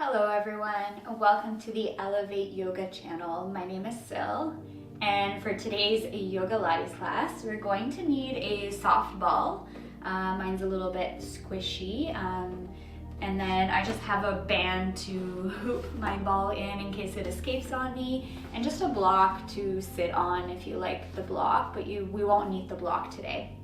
Hello everyone, welcome to the Elevate Yoga channel. My name is Sil, and for today's Yoga Pilates class, we're going to need a soft ball. Mine's a little bit squishy, and then I just have a band to hoop my ball in case it escapes on me, and just a block to sit on if you like the block, but we won't need the block today.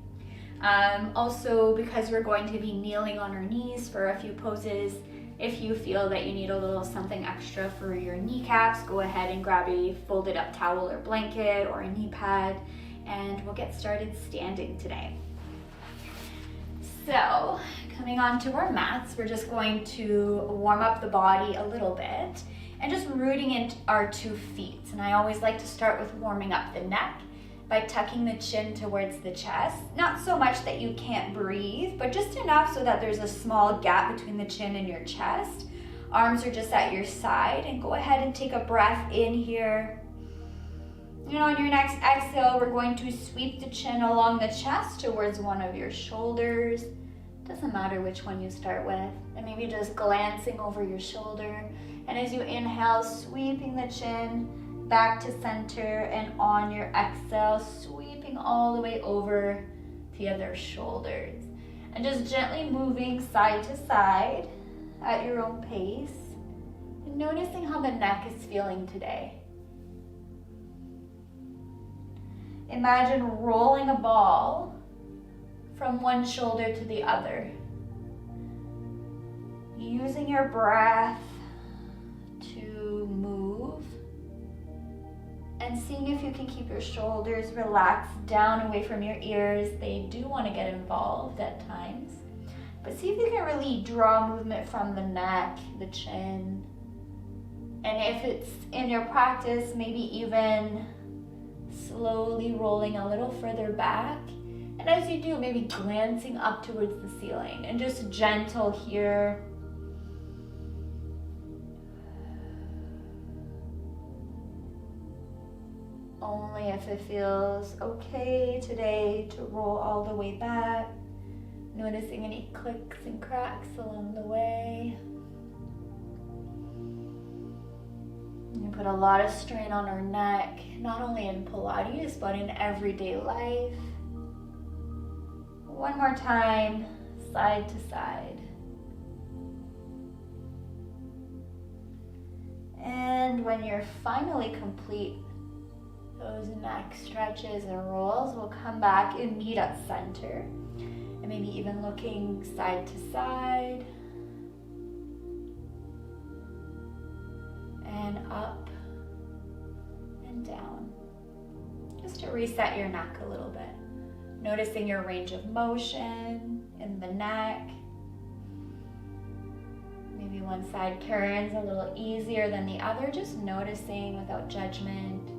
Also, because we're going to be kneeling on our knees for a few poses, if you feel that you need a little something extra for your kneecaps, go ahead and grab a folded up towel or blanket or a knee pad, and we'll get started standing today. So, coming onto our mats, we're just going to warm up the body a little bit and just rooting in our 2 feet. And I always like to start with warming up the neck by tucking the chin towards the chest. Not so much that you can't breathe, but just enough so that there's a small gap between the chin and your chest. Arms are just at your side, and go ahead and take a breath in here. And on your next exhale, we're going to sweep the chin along the chest towards one of your shoulders. Doesn't matter which one you start with. And maybe just glancing over your shoulder. And as you inhale, sweeping the chin back to center, and on your exhale, sweeping all the way over the other shoulders. And just gently moving side to side at your own pace, and noticing how the neck is feeling today. Imagine rolling a ball from one shoulder to the other, using your breath to move, and seeing if you can keep your shoulders relaxed down away from your ears. They do want to get involved at times, but see if you can really draw movement from the neck, the chin, and if it's in your practice, maybe even slowly rolling a little further back. And as you do, maybe glancing up towards the ceiling, and just gentle here. Only if it feels okay today to roll all the way back, noticing any clicks and cracks along the way. We put a lot of strain on our neck, not only in Pilates, but in everyday life. One more time, side to side. And when you're finally complete those neck stretches and rolls, we'll come back and meet at center, and maybe even looking side to side and up and down, just to reset your neck a little bit, noticing your range of motion in the neck. Maybe one side turns a little easier than the other, just noticing without judgment.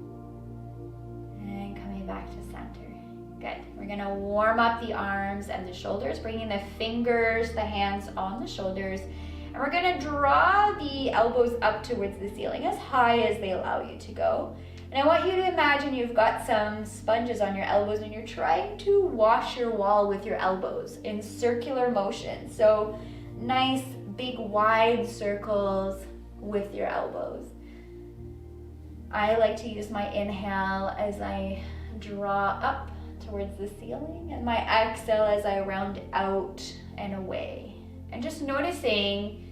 Back to center. Good. We're going to warm up the arms and the shoulders, bringing the fingers, the hands on the shoulders, and we're going to draw the elbows up towards the ceiling as high as they allow you to go. And I want you to imagine you've got some sponges on your elbows and you're trying to wash your wall with your elbows in circular motion. So nice big wide circles with your elbows. I like to use my inhale as I draw up towards the ceiling, and my exhale as I round out and away. And just noticing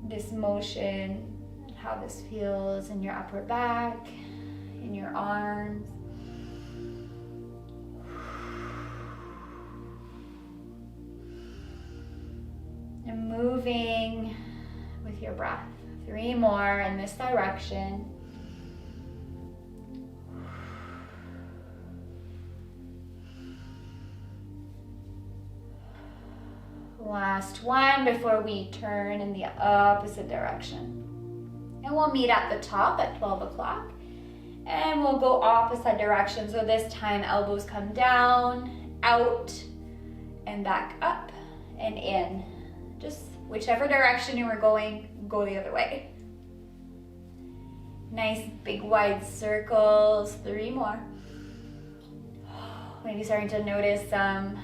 this motion, how this feels in your upper back, in your arms. And moving with your breath. 3 more in this direction. Last one before we turn in the opposite direction. And we'll meet at the top at 12 o'clock. And we'll go opposite direction. So this time elbows come down, out, and back up and in. Just whichever direction you were going, go the other way. Nice big wide circles. 3 more. Maybe starting to notice some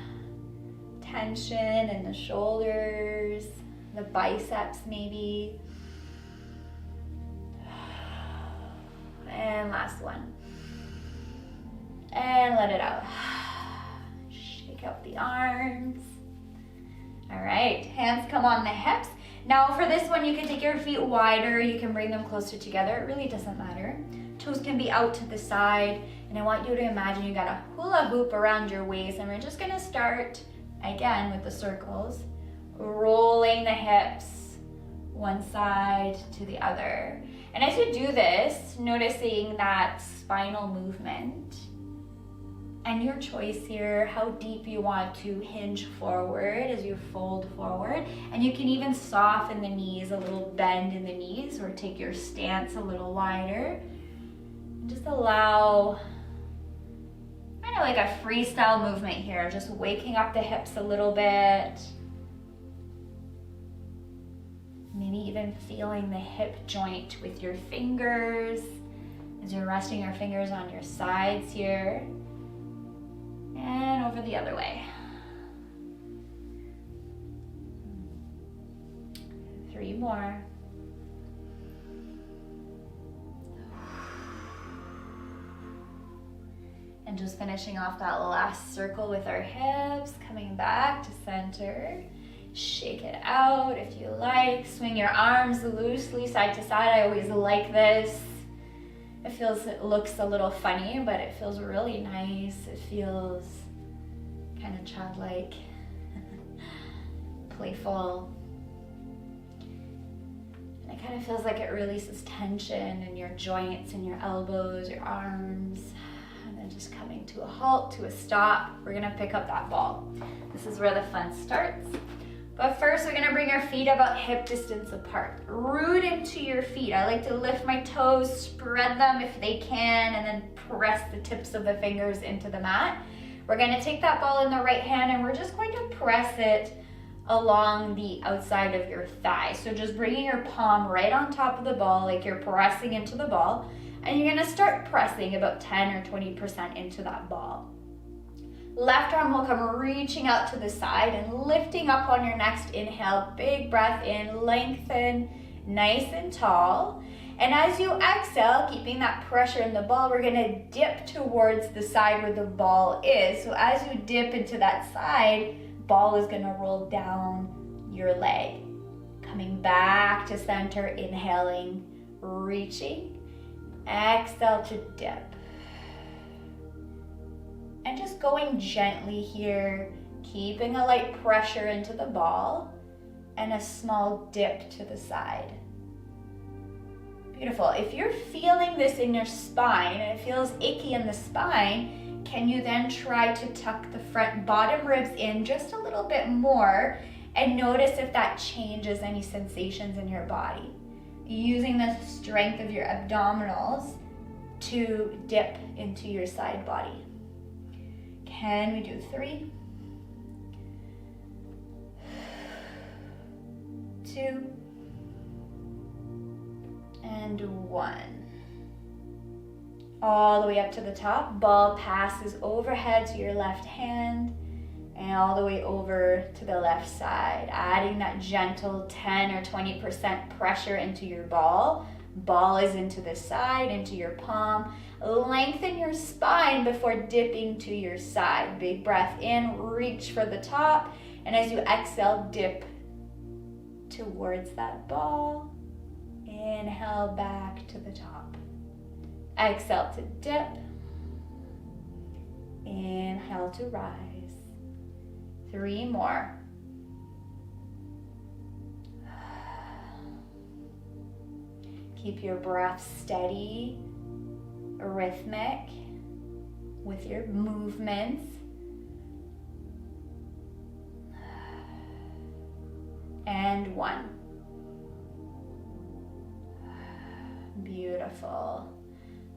tension in the shoulders, the biceps maybe. And last one. And let it out. Shake out the arms. All right, hands come on the hips. Now for this one, you can take your feet wider, you can bring them closer together. It really doesn't matter. Toes can be out to the side. And I want you to imagine you got a hula hoop around your waist, and we're just gonna start again with the circles, rolling the hips one side to the other. And as you do this, noticing that spinal movement, and your choice here, how deep you want to hinge forward as you fold forward. And you can even soften the knees, a little bend in the knees, or take your stance a little wider. And just allow kind of like a freestyle movement here, just waking up the hips a little bit. Maybe even feeling the hip joint with your fingers as you're resting your fingers on your sides here. And over the other way. 3 more. And just finishing off that last circle with our hips, coming back to center. Shake it out if you like. Swing your arms loosely side to side. I always like this. It looks a little funny, but it feels really nice. It feels kind of childlike, playful. And it kind of feels like it releases tension in your joints and your elbows, your arms. And then just coming to a halt, to a stop. We're gonna pick up that ball. This is where the fun starts. But first, we're gonna bring our feet about hip distance apart. Root into your feet. I like to lift my toes, spread them if they can, and then press the tips of the fingers into the mat. We're gonna take that ball in the right hand, and we're just going to press it along the outside of your thigh. So just bringing your palm right on top of the ball, like you're pressing into the ball, and you're gonna start pressing about 10 or 20% into that ball. Left arm will come reaching out to the side and lifting up on your next inhale. Big breath in, lengthen, nice and tall. And as you exhale, keeping that pressure in the ball, we're gonna dip towards the side where the ball is. So as you dip into that side, ball is gonna roll down your leg. Coming back to center, inhaling, reaching. Exhale to dip. And just going gently here, keeping a light pressure into the ball and a small dip to the side. Beautiful. If you're feeling this in your spine and it feels icky in the spine, can you then try to tuck the front bottom ribs in just a little bit more and notice if that changes any sensations in your body? Using the strength of your abdominals to dip into your side body. Can we do 3, 2, and 1. All the way up to the top. Ball passes overhead to your left hand and all the way over to the left side. Adding that gentle 10 or 20% pressure into your ball. Ball is into the side, into your palm. Lengthen your spine before dipping to your side. Big breath in, reach for the top. And as you exhale, dip towards that ball. Inhale back to the top. Exhale to dip. Inhale to rise. 3 more. Keep your breath steady, rhythmic with your movements. And 1. Beautiful.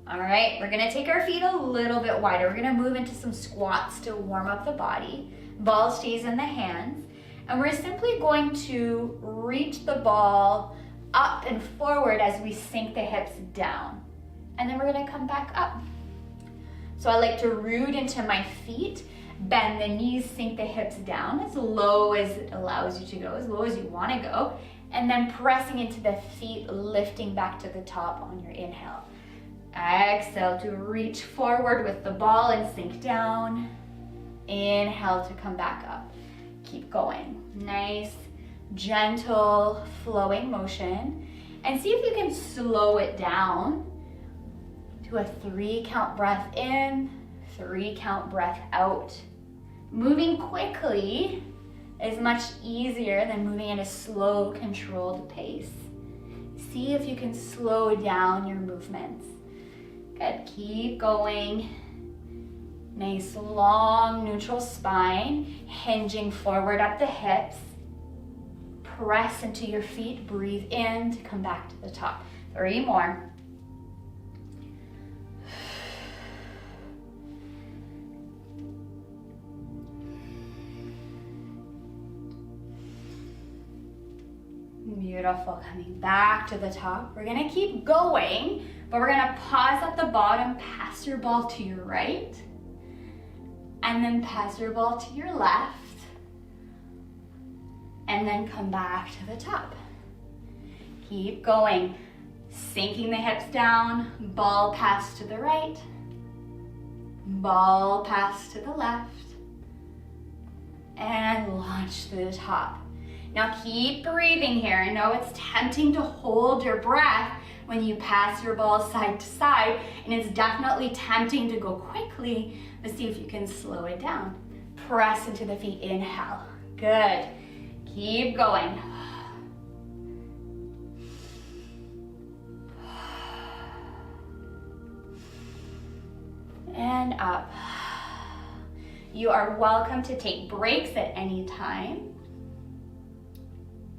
All right, we're gonna take our feet a little bit wider. We're gonna move into some squats to warm up the body. Ball stays in the hands. And we're simply going to reach the ball up and forward as we sink the hips down. And then we're gonna come back up. So I like to root into my feet Bend the knees, sink the hips down as low as it allows you to go, as low as you want to go. And then pressing into the feet, lifting back to the top on your inhale. Exhale to reach forward with the ball and sink down. Inhale to come back up. Keep going. Nice, gentle, flowing motion. And see if you can slow it down to a 3 count breath in, 3 count breath out. Moving quickly is much easier than moving at a slow, controlled pace. See if you can slow down your movements. Good, keep going. Nice long neutral spine, hinging forward at the hips. Press into your feet, breathe in to come back to the top. 3 more. Beautiful, coming back to the top. We're gonna keep going, but we're gonna pause at the bottom, pass your ball to your right, and then pass your ball to your left, and then come back to the top. Keep going, sinking the hips down, ball pass to the right, ball pass to the left, and launch to the top. Now keep breathing here. I know it's tempting to hold your breath when you pass your ball side to side, and it's definitely tempting to go quickly, but see if you can slow it down. Press into the feet, inhale. Good. Keep going. And up. You are welcome to take breaks at any time.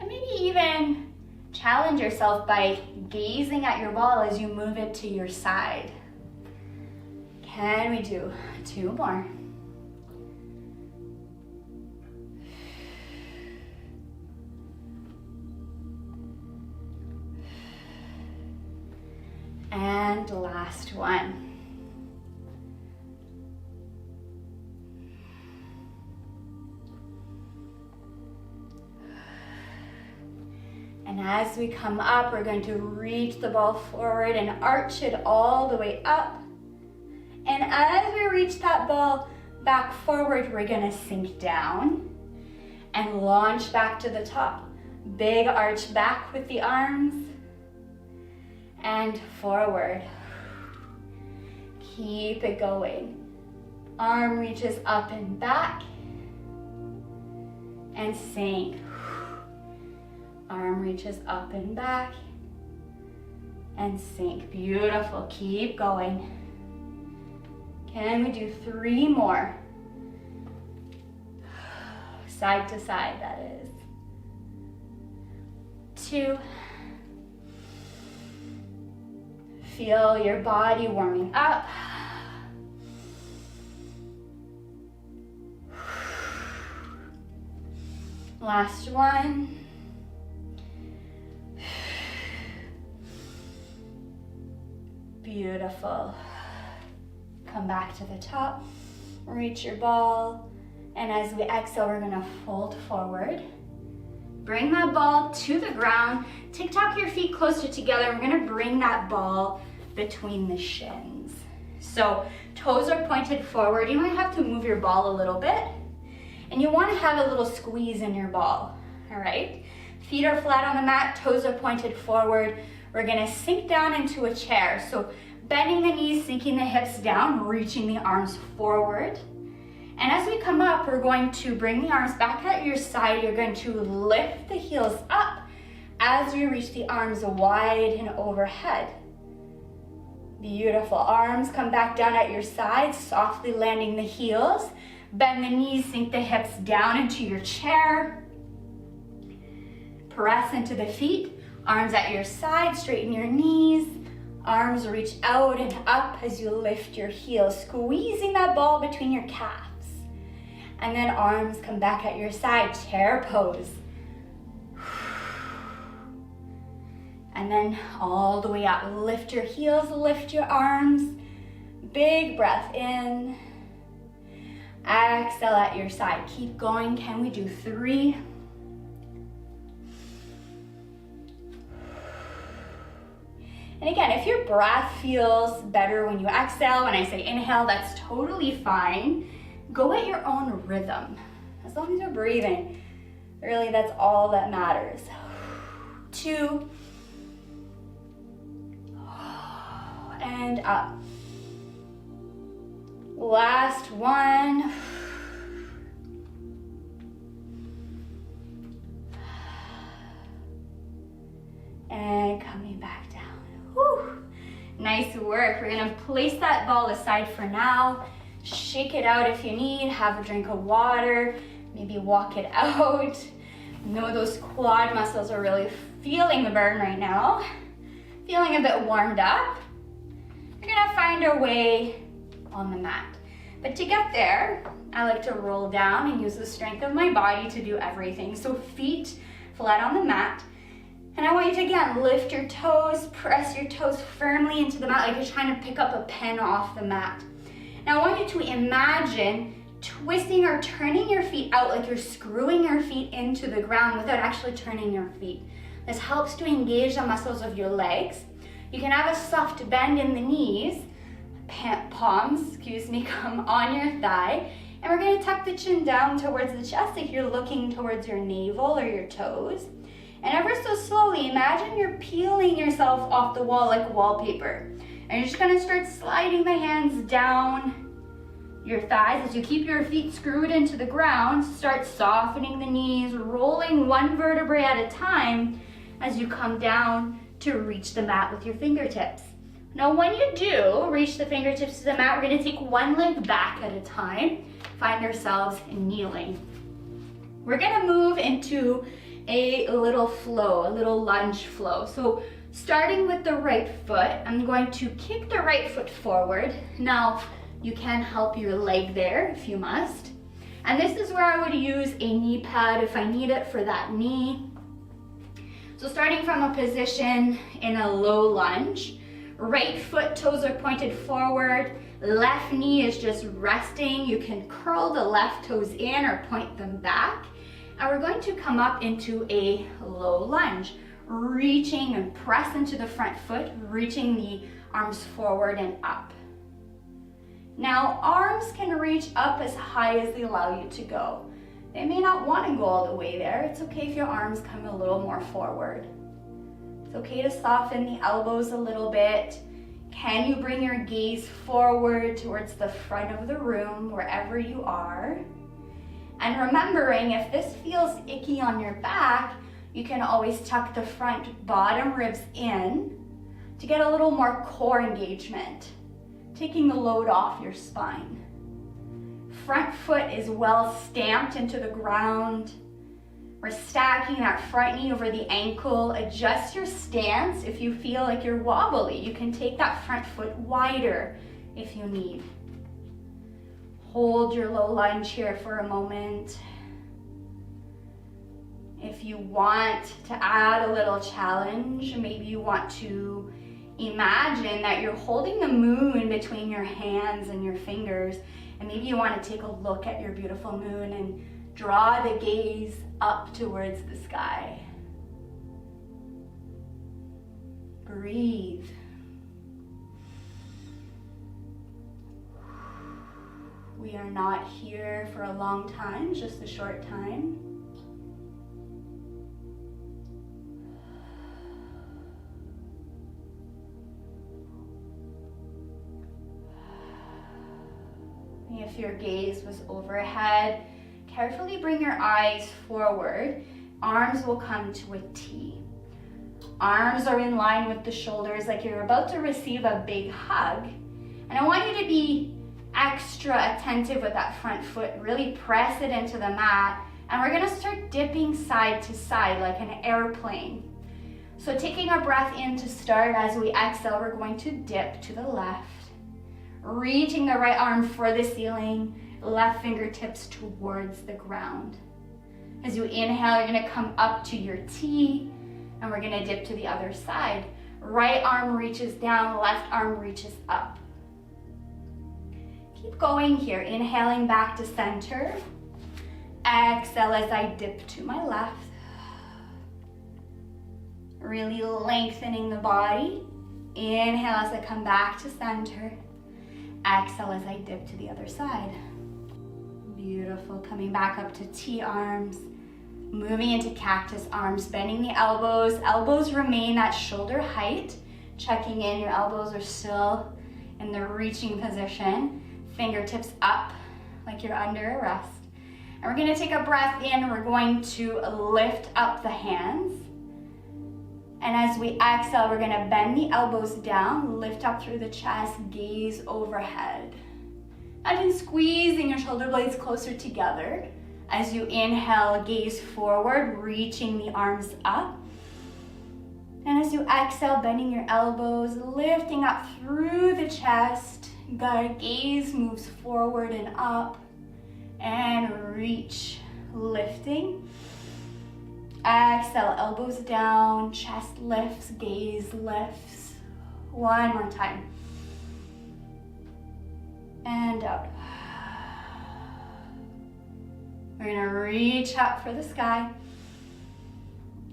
And maybe even challenge yourself by gazing at your ball as you move it to your side. Can we do 2 more? And last one. And as we come up, we're going to reach the ball forward and arch it all the way up. And as we reach that ball back forward, we're gonna sink down and launch back to the top. Big arch back with the arms and forward. Keep it going. Arm reaches up and back and sink. Arm reaches up and back and sink. Beautiful, keep going. Can we do 3 more? Side to side, that is. 2. Feel your body warming up. Last one. Beautiful. Come back to the top, reach your ball, and as we exhale, we're gonna fold forward. Bring that ball to the ground, tick-tock your feet closer together. We're gonna bring that ball between the shins. So toes are pointed forward. You might have to move your ball a little bit, and you wanna have a little squeeze in your ball, all right? Feet are flat on the mat, toes are pointed forward. We're gonna sink down into a chair. So bending the knees, sinking the hips down, reaching the arms forward. And as we come up, we're going to bring the arms back at your side. You're going to lift the heels up as we reach the arms wide and overhead. Beautiful. Arms come back down at your sides, softly landing the heels. Bend the knees, sink the hips down into your chair. Press into the feet. Arms at your side, straighten your knees. Arms reach out and up as you lift your heels, squeezing that ball between your calves. And then arms come back at your side, chair pose. And then all the way up, lift your heels, lift your arms. Big breath in. Exhale at your side. Keep going. Can we do 3? And again, if your breath feels better when you exhale, when I say inhale, that's totally fine. Go at your own rhythm. As long as you're breathing, really that's all that matters. 2. And up. Last 1. And coming back down. Whew. Nice work. We're gonna place that ball aside for now. Shake it out if you need. Have a drink of water. Maybe walk it out. Know those quad muscles are really feeling the burn right now. Feeling a bit warmed up. We're gonna find our way on the mat. But to get there, I like to roll down and use the strength of my body to do everything. So feet flat on the mat. And I want you to, again, lift your toes, press your toes firmly into the mat like you're trying to pick up a pen off the mat. Now I want you to imagine twisting or turning your feet out like you're screwing your feet into the ground without actually turning your feet. This helps to engage the muscles of your legs. You can have a soft bend in the knees. Palms, come on your thigh. And we're gonna tuck the chin down towards the chest like you're looking towards your navel or your toes. And ever so slowly, imagine you're peeling yourself off the wall like wallpaper. And you're just gonna start sliding the hands down your thighs as you keep your feet screwed into the ground. Start softening the knees, rolling one vertebrae at a time as you come down to reach the mat with your fingertips. Now when you do reach the fingertips to the mat, we're gonna take one leg back at a time, find ourselves kneeling. We're gonna move into a little flow, a little lunge flow. So starting with the right foot, I'm going to kick the right foot forward. Now you can help your leg there if you must. And this is where I would use a knee pad if I need it for that knee. So starting from a position in a low lunge, right foot toes are pointed forward, left knee is just resting. You can curl the left toes in or point them back. And we're going to come up into a low lunge, reaching and press into the front foot, reaching the arms forward and up. Now, arms can reach up as high as they allow you to go. They may not want to go all the way there. It's okay if your arms come a little more forward. It's okay to soften the elbows a little bit. Can you bring your gaze forward towards the front of the room, wherever you are? And remembering, if this feels icky on your back, you can always tuck the front bottom ribs in to get a little more core engagement, taking the load off your spine. Front foot is well stamped into the ground. We're stacking that front knee over the ankle. Adjust your stance if you feel like you're wobbly. You can take that front foot wider if you need. Hold your low lunge here for a moment. If you want to add a little challenge, maybe you want to imagine that you're holding the moon between your hands and your fingers, and maybe you want to take a look at your beautiful moon and draw the gaze up towards the sky. Breathe. We are not here for a long time, just a short time. If your gaze was overhead, carefully bring your eyes forward. Arms will come to a T. Arms are in line with the shoulders like you're about to receive a big hug. And I want you to be extra attentive with that front foot. Really press it into the mat. And we're gonna start dipping side to side like an airplane. So taking a breath in to start, as we exhale, we're going to dip to the left. Reaching the right arm for the ceiling, left fingertips towards the ground. As you inhale, you're gonna come up to your T, and we're gonna dip to the other side. Right arm reaches down, left arm reaches up. Keep going here, inhaling back to center. Exhale as I dip to my left. Really lengthening the body. Inhale as I come back to center. Exhale as I dip to the other side. Beautiful. Coming back up to T-arms. Moving into cactus arms, bending the elbows. Elbows remain at shoulder height. Checking in, your elbows are still in the reaching position. Fingertips up like you're under a rest. And we're gonna take a breath in. We're going to lift up the hands. And as we exhale, we're gonna bend the elbows down, lift up through the chest, gaze overhead. Imagine squeezing your shoulder blades closer together. As you inhale, gaze forward, reaching the arms up. And as you exhale, bending your elbows, lifting up through the chest. Good, gaze moves forward and up. And reach, lifting. Exhale, elbows down, chest lifts, gaze lifts. One more time. And out. We're gonna reach up for the sky.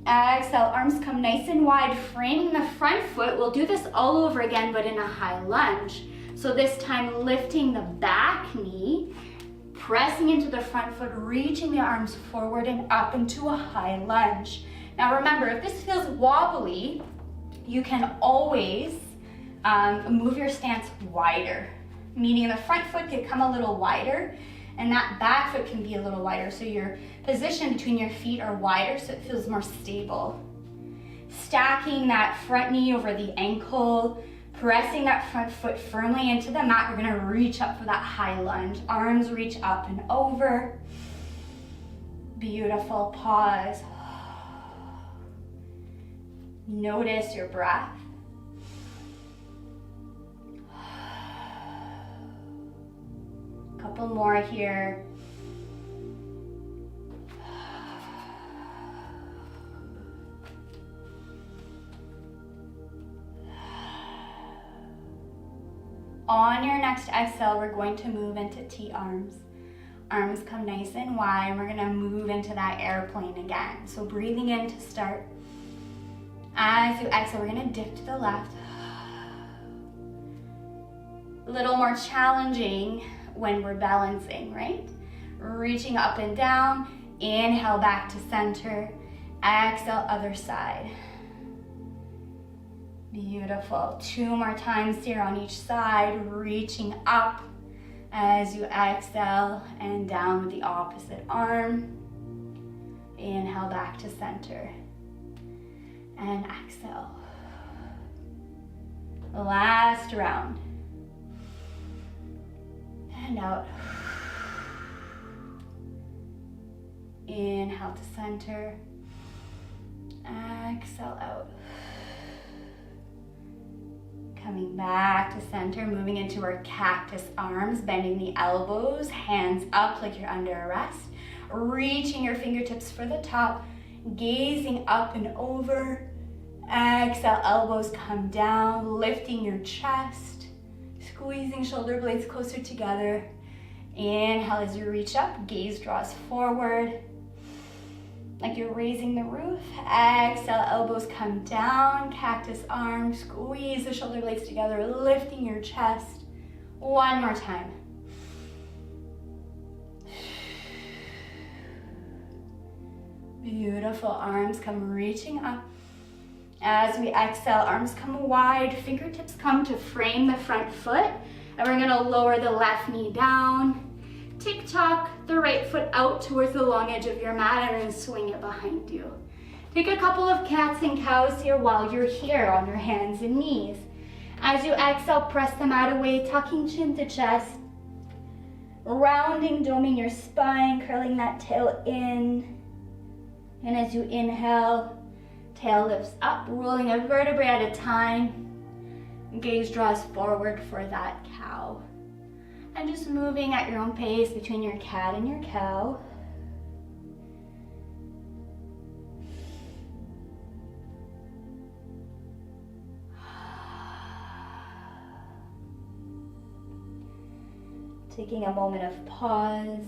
Exhale, arms come nice and wide, framing the front foot. We'll do this all over again, but in a high lunge. So this time lifting the back knee, pressing into the front foot, reaching the arms forward and up into a high lunge. Now remember, if this feels wobbly, you can always move your stance wider, meaning the front foot could come a little wider and that back foot can be a little wider. So your position between your feet are wider so it feels more stable. Stacking that front knee over the ankle, pressing that front foot firmly into the mat. We're gonna reach up for that high lunge. Arms reach up and over. Beautiful, pause. Notice your breath. Couple more here. On your next exhale, we're going to move into T-arms. Arms come nice and wide, and we're gonna move into that airplane again. So breathing in to start. As you exhale, we're gonna dip to the left. A little more challenging when we're balancing, right? Reaching up and down, inhale back to center, exhale other side. Beautiful. 2 more times here on each side, reaching up as you exhale and down with the opposite arm. Inhale back to center and exhale. Last round. And out. Inhale to center. Exhale out. Coming back to center, moving into our cactus arms, bending the elbows, hands up like you're under a rest. Reaching your fingertips for the top, gazing up and over. Exhale, elbows come down, lifting your chest. Squeezing shoulder blades closer together. Inhale as you reach up, gaze draws forward. Like you're raising the roof. Exhale, elbows come down, cactus arms, squeeze the shoulder blades together, lifting your chest. One more time. Beautiful, arms come reaching up. As we exhale, arms come wide, fingertips come to frame the front foot, and we're gonna lower the left knee down. Tick-tock the right foot out towards the long edge of your mat and then swing it behind you. Take a couple of cats and cows here while you're here on your hands and knees. As you exhale, press the mat away, tucking chin to chest. Rounding, doming your spine, curling that tail in. And as you inhale, tail lifts up, rolling a vertebrae at a time. Gaze draws forward for that cow. And just moving at your own pace between your cat and your cow. Taking a moment of pause.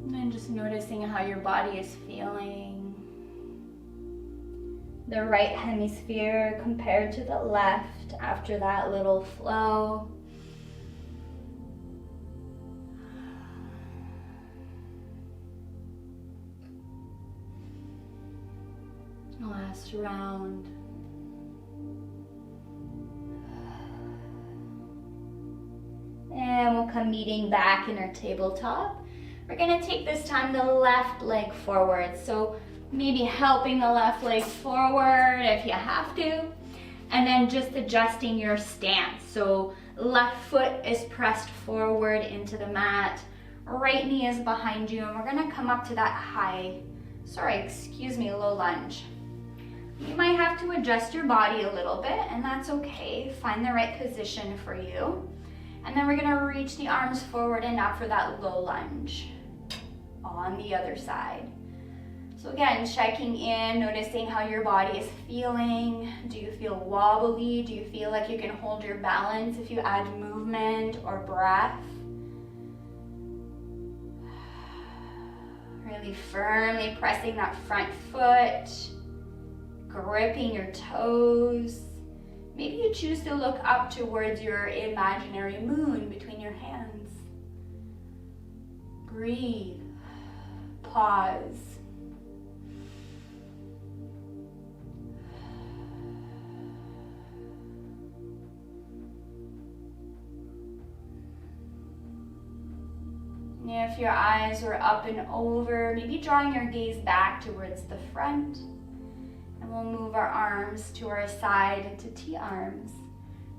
And then just noticing how your body is feeling. The right hemisphere compared to the left after that little flow. Last round. And we'll come meeting back in our tabletop. We're gonna take this time the left leg forward. So maybe helping the left leg forward if you have to. And then just adjusting your stance. So left foot is pressed forward into the mat. Right knee is behind you. And we're gonna come up to that low lunge. You might have to adjust your body a little bit, and that's okay. Find the right position for you. And then we're gonna reach the arms forward and up for that low lunge on the other side. So again, checking in, noticing how your body is feeling. Do you feel wobbly? Do you feel like you can hold your balance if you add movement or breath? Really firmly pressing that front foot, gripping your toes. Maybe you choose to look up towards your imaginary moon between your hands. Breathe. Pause. If your eyes were up and over, maybe drawing your gaze back towards the front. And we'll move our arms to our side into T-arms.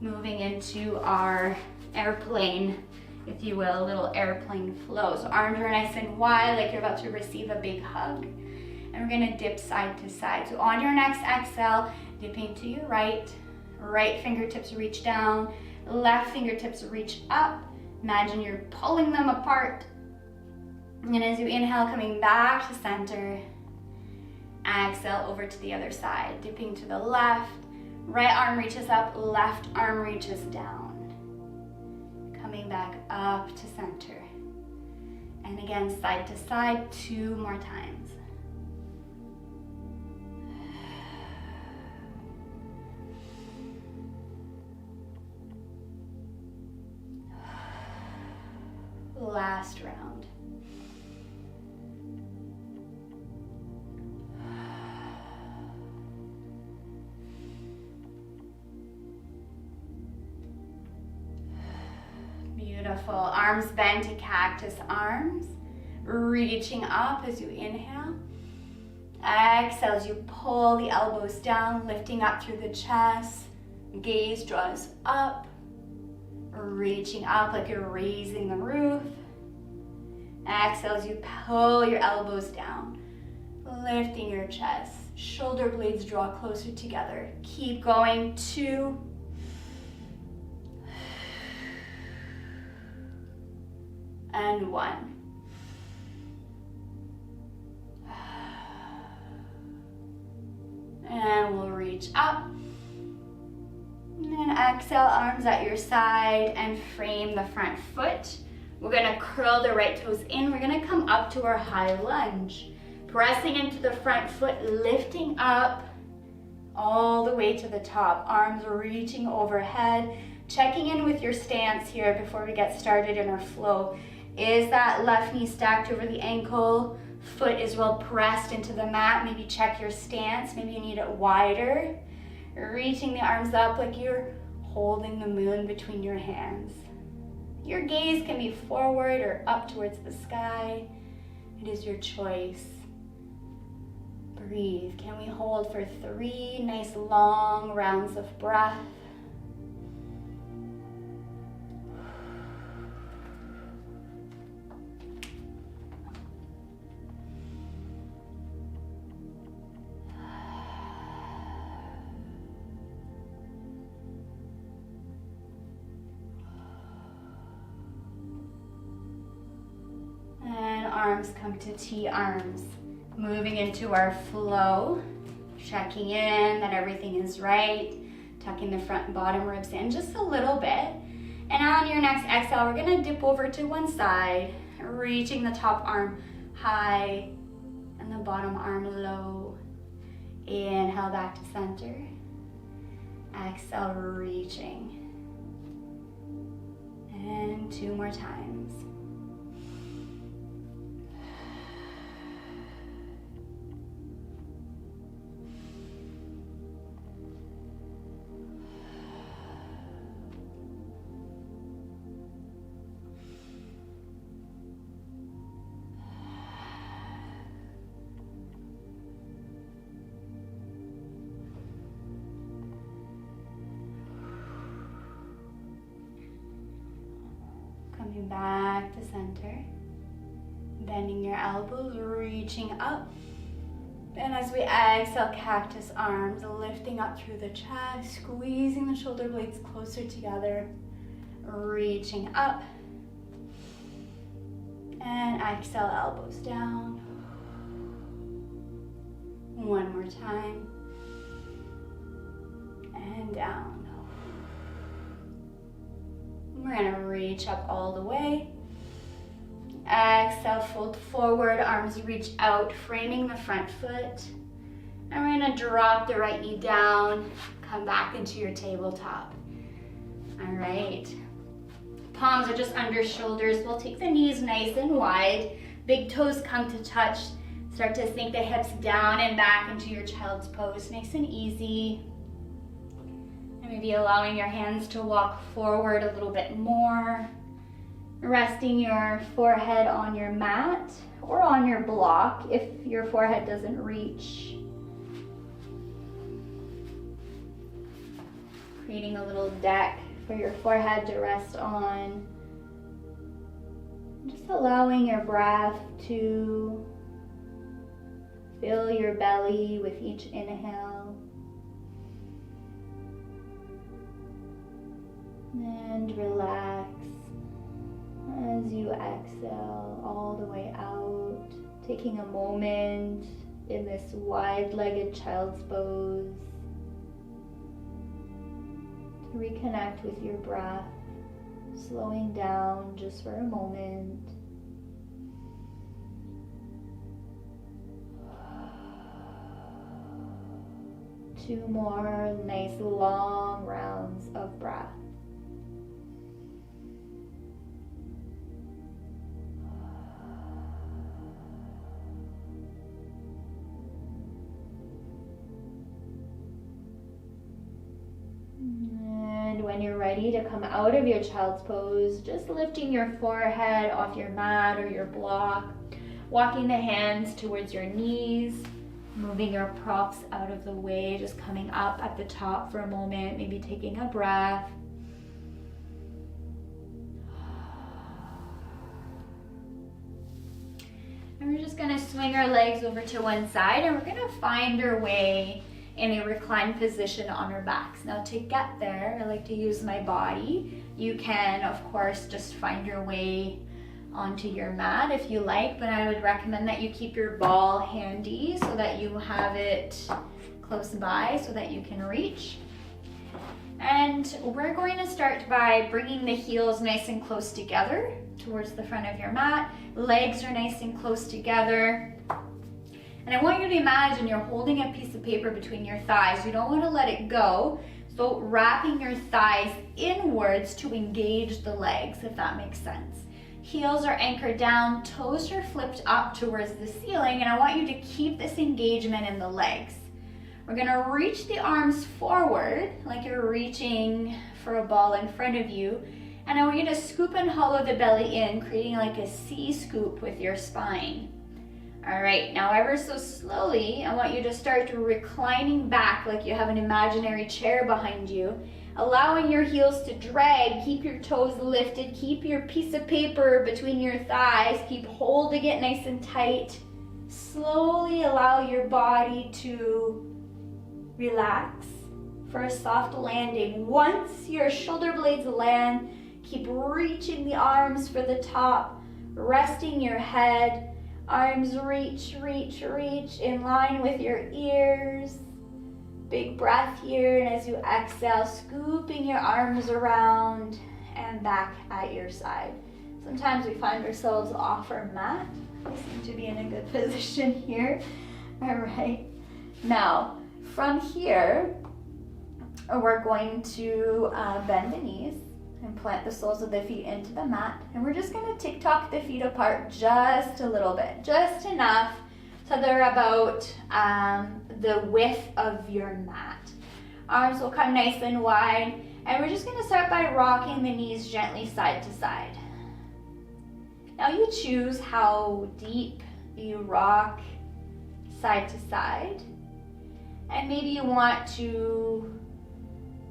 Moving into our airplane, if you will, a little airplane flow. So arms are nice and wide, like you're about to receive a big hug. And we're gonna dip side to side. So on your next exhale, dipping to your right. Right fingertips reach down, left fingertips reach up. Imagine you're pulling them apart. And as you inhale, coming back to center. Exhale over to the other side, dipping to the left. Right arm reaches up, left arm reaches down. Coming back up to center. And again, side to side, 2 more times. Last round. Beautiful. Arms bend to cactus arms. Reaching up as you inhale. Exhale as you pull the elbows down, lifting up through the chest. Gaze draws up. Reaching up like you're raising the roof. Exhale as you pull your elbows down, lifting your chest. Shoulder blades draw closer together. Keep going. 2. And 1. And we'll reach up. And exhale, arms at your side and frame the front foot. We're gonna curl the right toes in. We're gonna come up to our high lunge. Pressing into the front foot, lifting up all the way to the top. Arms reaching overhead. Checking in with your stance here before we get started in our flow. Is that left knee stacked over the ankle? Foot is well pressed into the mat. Maybe check your stance. Maybe you need it wider. Reaching the arms up like you're holding the moon between your hands. Your gaze can be forward or up towards the sky. It is your choice. Breathe. Can we hold for 3 nice long rounds of breath? Arms come to T-arms. Moving into our flow, checking in that everything is right, tucking the front and bottom ribs in just a little bit. And on your next exhale, we're gonna dip over to one side, reaching the top arm high and the bottom arm low. Inhale back to center. Exhale, reaching. And 2 more times. Coming back to center, bending your elbows, reaching up. And as we exhale, cactus arms, lifting up through the chest, squeezing the shoulder blades closer together, reaching up. And exhale, elbows down. One more time. And down. We're gonna reach up all the way. Exhale, fold forward, arms reach out, framing the front foot. And we're gonna drop the right knee down, come back into your tabletop. All right. Palms are just under shoulders. We'll take the knees nice and wide. Big toes come to touch. Start to sink the hips down and back into your child's pose, nice and easy. And maybe allowing your hands to walk forward a little bit more. Resting your forehead on your mat or on your block if your forehead doesn't reach. Creating a little deck for your forehead to rest on. Just allowing your breath to fill your belly with each inhale. And relax as you exhale all the way out, taking a moment in this wide-legged child's pose to reconnect with your breath, slowing down just for a moment. Two more nice long rounds of breath. And when you're ready to come out of your child's pose, just lifting your forehead off your mat or your block, walking the hands towards your knees, moving your props out of the way, just coming up at the top for a moment, maybe taking a breath. And we're just gonna swing our legs over to one side and we're gonna find our way in a reclined position on our backs. Now to get there, I like to use my body. You can, of course, just find your way onto your mat if you like, but I would recommend that you keep your ball handy so that you have it close by so that you can reach. And we're going to start by bringing the heels nice and close together towards the front of your mat. Legs are nice and close together. And I want you to imagine you're holding a piece of paper between your thighs. You don't want to let it go. So wrapping your thighs inwards to engage the legs, if that makes sense. Heels are anchored down, toes are flipped up towards the ceiling, and I want you to keep this engagement in the legs. We're gonna reach the arms forward, like you're reaching for a ball in front of you, and I want you to scoop and hollow the belly in, creating like a C scoop with your spine. All right, now ever so slowly, I want you to start reclining back like you have an imaginary chair behind you, allowing your heels to drag, keep your toes lifted, keep your piece of paper between your thighs, keep holding it nice and tight. Slowly allow your body to relax for a soft landing. Once your shoulder blades land, keep reaching the arms for the top, resting your head. Arms reach, reach, reach in line with your ears. Big breath here, and as you exhale, scooping your arms around and back at your side. Sometimes we find ourselves off our mat. We seem to be in a good position here. All right. Now, from here, we're going to bend the knees and plant the soles of the feet into the mat. And we're just going to tick-tock the feet apart just a little bit, just enough so they're about the width of your mat. Arms will come nice and wide. And we're just going to start by rocking the knees gently side to side. Now you choose how deep you rock side to side. And maybe you want to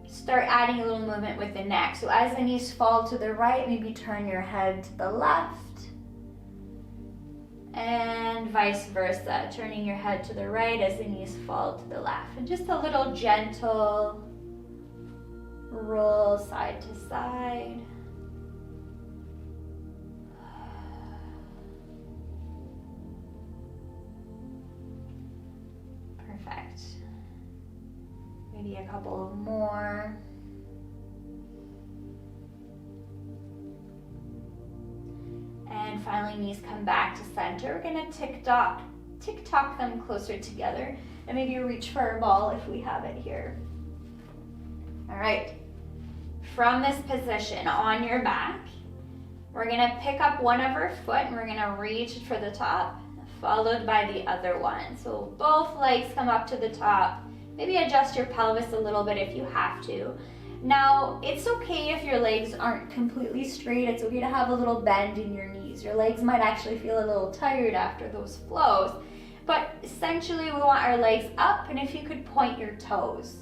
start adding a little movement with the neck. So as the knees fall to the right, maybe turn your head to the left. And vice versa, turning your head to the right as the knees fall to the left. And just a little gentle roll side to side. Perfect. Maybe a couple of more. And finally, knees come back to center. We're going to tick-tock them closer together. And maybe reach for a ball if we have it here. All right. From this position on your back, we're going to pick up one of our foot and we're going to reach for the top, followed by the other one. So both legs come up to the top. Maybe adjust your pelvis a little bit if you have to. Now, it's okay if your legs aren't completely straight. It's okay to have a little bend in your knees. Your legs might actually feel a little tired after those flows. But essentially, we want our legs up, and if you could point your toes.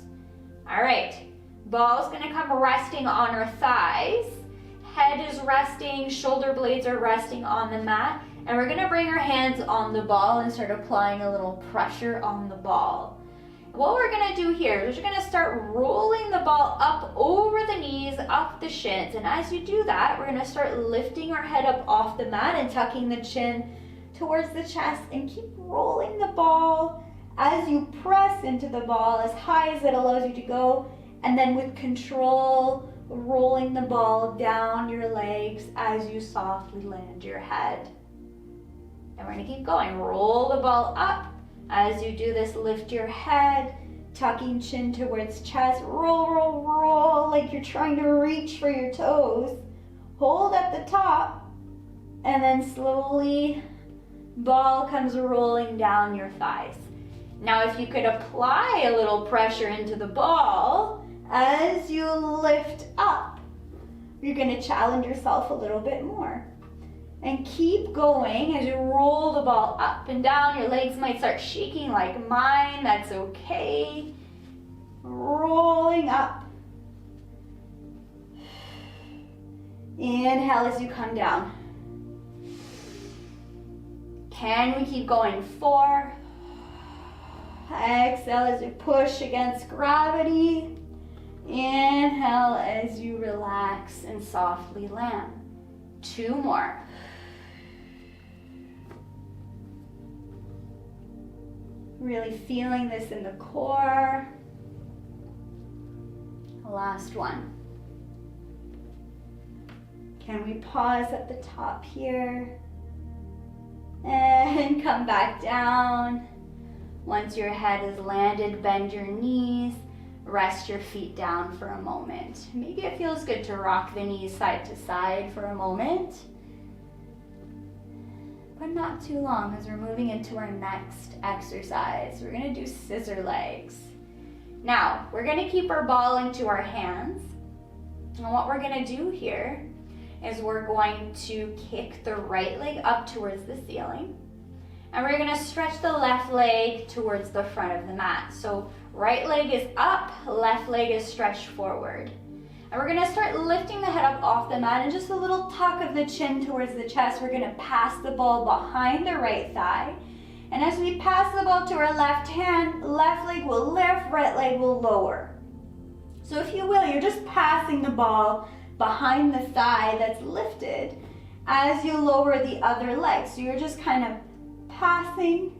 All right, ball's gonna come resting on our thighs. Head is resting, shoulder blades are resting on the mat. And we're gonna bring our hands on the ball and start applying a little pressure on the ball. What we're gonna do here is we're gonna start rolling the ball up over the knees, up the shins. And as you do that, we're gonna start lifting our head up off the mat and tucking the chin towards the chest and keep rolling the ball as you press into the ball as high as it allows you to go. And then with control, rolling the ball down your legs as you softly land your head. And we're gonna keep going. Roll the ball up. As you do this, lift your head, tucking chin towards chest. Roll, roll, roll like you're trying to reach for your toes. Hold at the top, and then slowly, ball comes rolling down your thighs. Now, if you could apply a little pressure into the ball as you lift up, you're going to challenge yourself a little bit more. And keep going as you roll the ball up and down. Your legs might start shaking like mine. That's okay. Rolling up. Inhale as you come down. Can we keep going? 4. Exhale as you push against gravity. Inhale as you relax and softly land. 2 more. Really feeling this in the core. Last one. Can we pause at the top here? And come back down. Once your head is landed, bend your knees. Rest your feet down for a moment. Maybe it feels good to rock the knees side to side for a moment. But not too long as we're moving into our next exercise. We're gonna do scissor legs. Now, we're gonna keep our ball into our hands. And what we're gonna do here is we're going to kick the right leg up towards the ceiling. And we're gonna stretch the left leg towards the front of the mat. So right leg is up, left leg is stretched forward. And we're gonna start lifting the head up off the mat and just a little tuck of the chin towards the chest. We're gonna pass the ball behind the right thigh. And as we pass the ball to our left hand, left leg will lift, right leg will lower. So if you will, you're just passing the ball behind the thigh that's lifted as you lower the other leg. So you're just kind of passing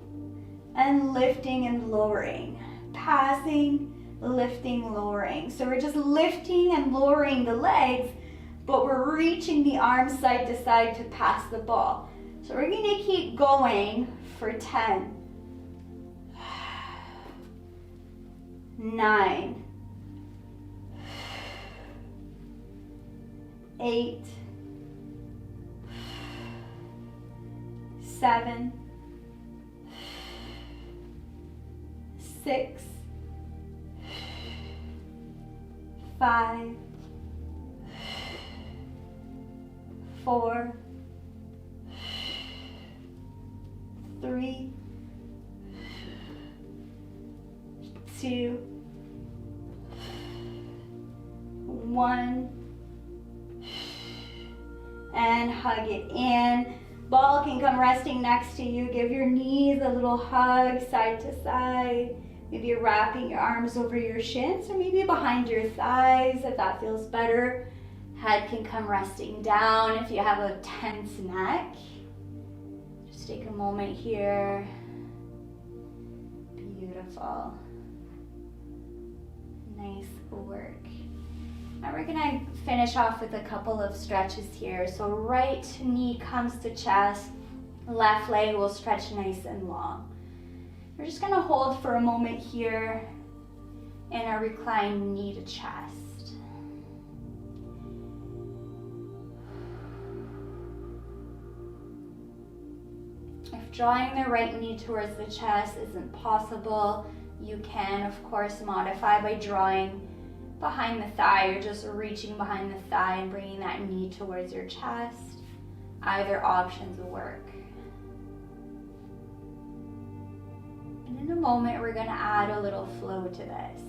and lifting and lowering. Passing, lifting, lowering. So we're just lifting and lowering the legs but we're reaching the arms side to side to pass the ball. So we're gonna keep going for 10, 9, 8, 7, 6, 5, 4, 3, 2, 1, and hug it in. Ball can come resting next to you. Give your knees a little hug side to side. Maybe you're wrapping your arms over your shins or maybe behind your thighs if that feels better. Head can come resting down if you have a tense neck. Just take a moment here. Beautiful. Nice work. Now we're gonna finish off with a couple of stretches here. So right knee comes to chest, left leg will stretch nice and long. We're just gonna hold for a moment here in a reclined knee to chest. If drawing the right knee towards the chest isn't possible, you can of course modify by drawing behind the thigh or just reaching behind the thigh and bringing that knee towards your chest. Either options will work. And in a moment, we're gonna add a little flow to this.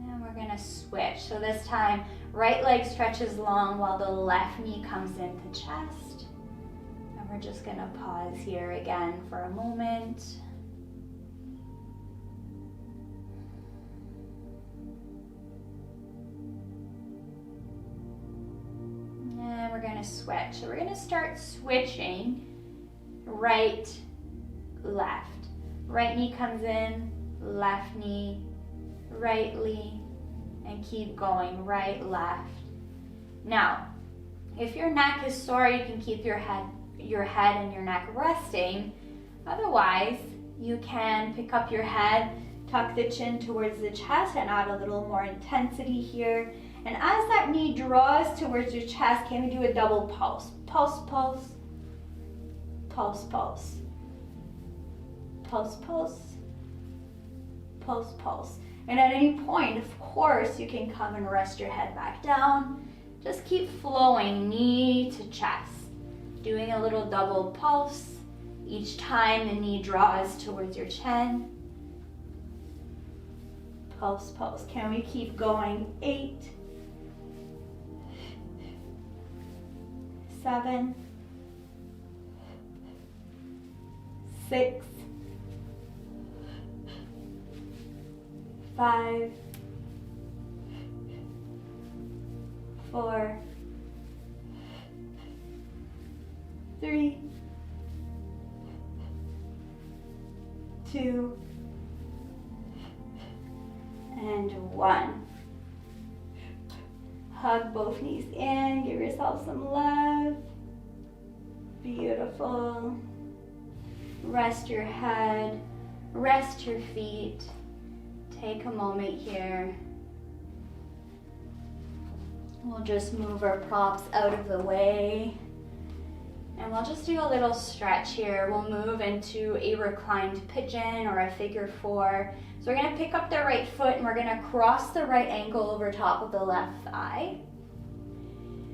And we're gonna switch. So this time, right leg stretches long while the left knee comes into chest. And we're just gonna pause here again for a moment. And we're gonna switch. So we're gonna start switching right, left. Right knee comes in, left knee, right knee, and keep going, right, left. Now, if your neck is sore, you can keep your head and your neck resting. Otherwise, you can pick up your head, tuck the chin towards the chest, and add a little more intensity here. And as that knee draws towards your chest, can we do a double pulse? Pulse, pulse, pulse, pulse, pulse, pulse, pulse, pulse. And at any point, of course, you can come and rest your head back down. Just keep flowing knee to chest, doing a little double pulse each time the knee draws towards your chin. Pulse, pulse. Can we keep going? 8, 7, 6, 5, 4, 3, 2, and 1. Hug both knees in, give yourself some love. Beautiful. Rest your head, rest your feet. Take a moment here. We'll just move our props out of the way. And we'll just do a little stretch here. We'll move into a reclined pigeon or a figure 4. So we're gonna pick up the right foot and we're gonna cross the right ankle over top of the left thigh.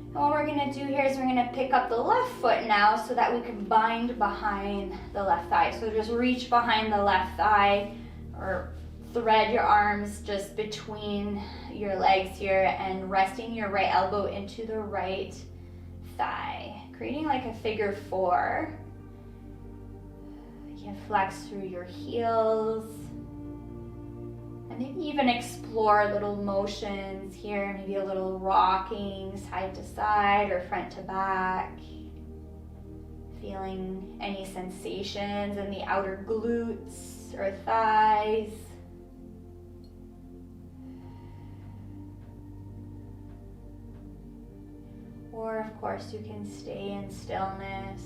And what we're gonna do here is we're gonna pick up the left foot now so that we can bind behind the left thigh. So just reach behind the left thigh or thread your arms just between your legs here and resting your right elbow into the right thigh, creating like a figure 4. You can flex through your heels and maybe even explore little motions here, maybe a little rocking side to side or front to back, feeling any sensations in the outer glutes or thighs. Or of course you can stay in stillness,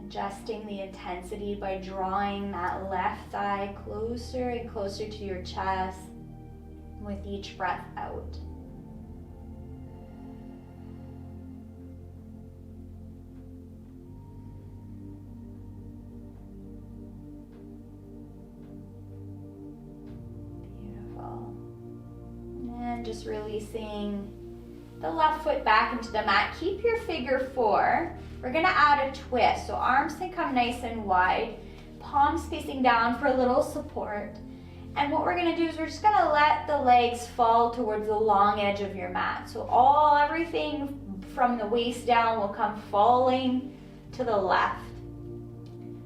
adjusting the intensity by drawing that left thigh closer and closer to your chest with each breath out. Beautiful. And just releasing the left foot back into the mat. Keep your figure four. We're gonna add a twist. So arms can come nice and wide, palms facing down for a little support. And what we're gonna do is we're just gonna let the legs fall towards the long edge of your mat. So everything from the waist down will come falling to the left.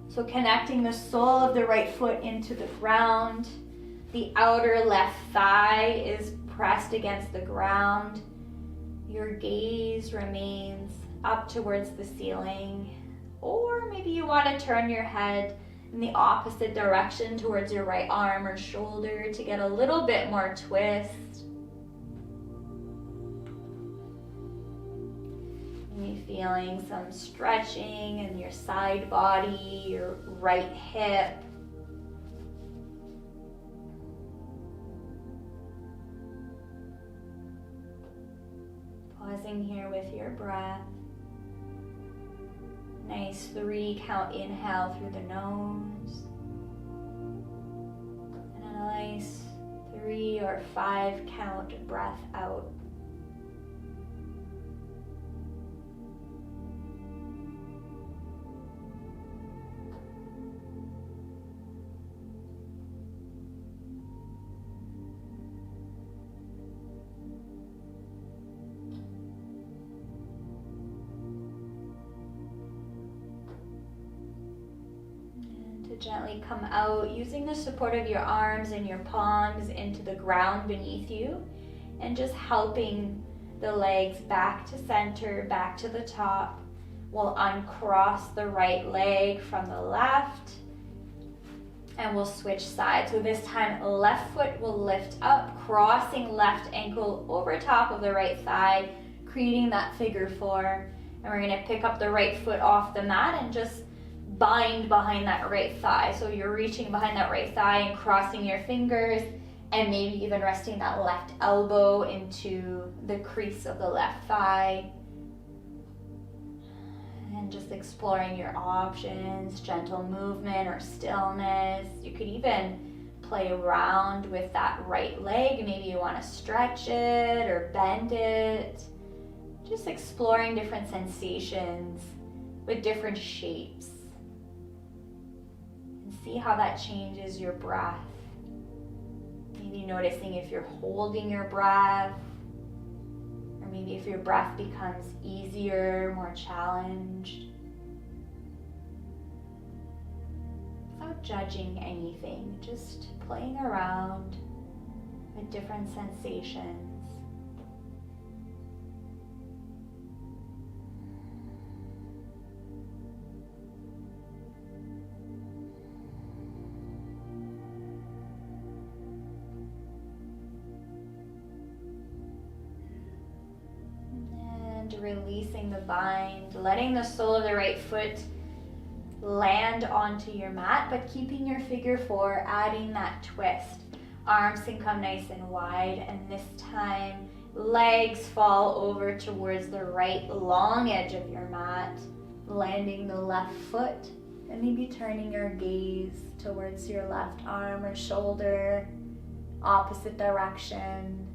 So connecting the sole of the right foot into the ground. The outer left thigh is pressed against the ground. Your gaze remains up towards the ceiling, or maybe you want to turn your head in the opposite direction towards your right arm or shoulder to get a little bit more twist. Maybe feeling some stretching in your side body, your right hip. Pausing here with your breath. Nice 3 count inhale through the nose. And a nice 3 or 5 count breath out. Gently come out using the support of your arms and your palms into the ground beneath you, and just helping the legs back to center, back to the top. We'll uncross the right leg from the left and we'll switch sides. So this time left foot will lift up, crossing left ankle over top of the right thigh, creating that figure four. And we're gonna pick up the right foot off the mat and just bind behind that right thigh. So you're reaching behind that right thigh and crossing your fingers, and maybe even resting that left elbow into the crease of the left thigh. And just exploring your options, gentle movement or stillness. You could even play around with that right leg. Maybe you want to stretch it or bend it. Just exploring different sensations with different shapes. See how that changes your breath. Maybe noticing if you're holding your breath, or maybe if your breath becomes easier, more challenged. Without judging anything, just playing around with different sensations. Releasing the bind, letting the sole of the right foot land onto your mat, but keeping your figure four, adding that twist. Arms can come nice and wide, and this time legs fall over towards the right long edge of your mat, landing the left foot, and maybe turning your gaze towards your left arm or shoulder, opposite direction.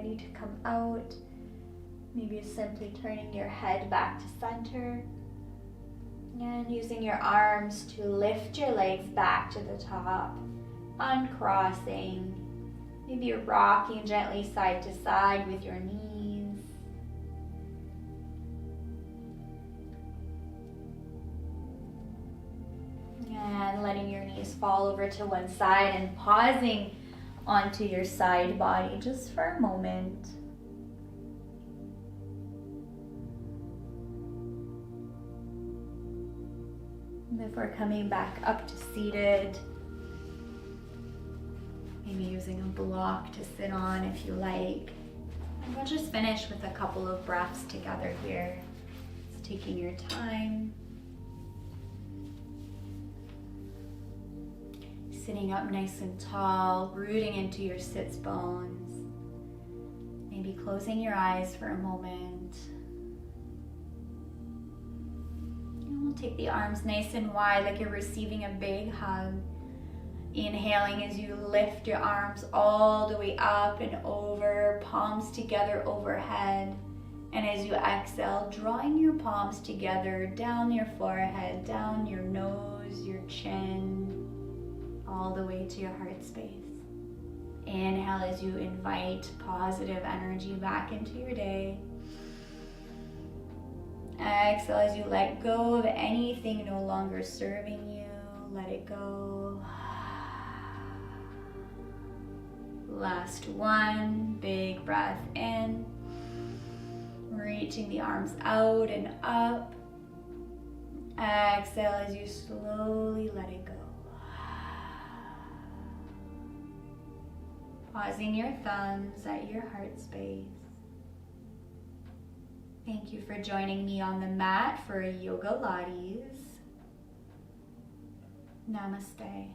To come out, maybe simply turning your head back to center and using your arms to lift your legs back to the top, uncrossing. Maybe you're rocking gently side to side with your knees. And letting your knees fall over to one side and pausing onto your side body just for a moment. Before coming back up to seated, maybe using a block to sit on if you like. And we'll just finish with a couple of breaths together here. Just taking your time. Sitting up nice and tall, rooting into your sits bones. Maybe closing your eyes for a moment. And we'll take the arms nice and wide like you're receiving a big hug. Inhaling as you lift your arms all the way up and over, palms together overhead. And as you exhale, drawing your palms together down your forehead, down your nose, your chin, all the way to your heart space. Inhale as you invite positive energy back into your day. Exhale as you let go of anything no longer serving you. Let it go. Last one, big breath in. Reaching the arms out and up. Exhale as you slowly let it go. Pausing your thumbs at your heart space. Thank you for joining me on the mat for Yoga Pilates. Namaste.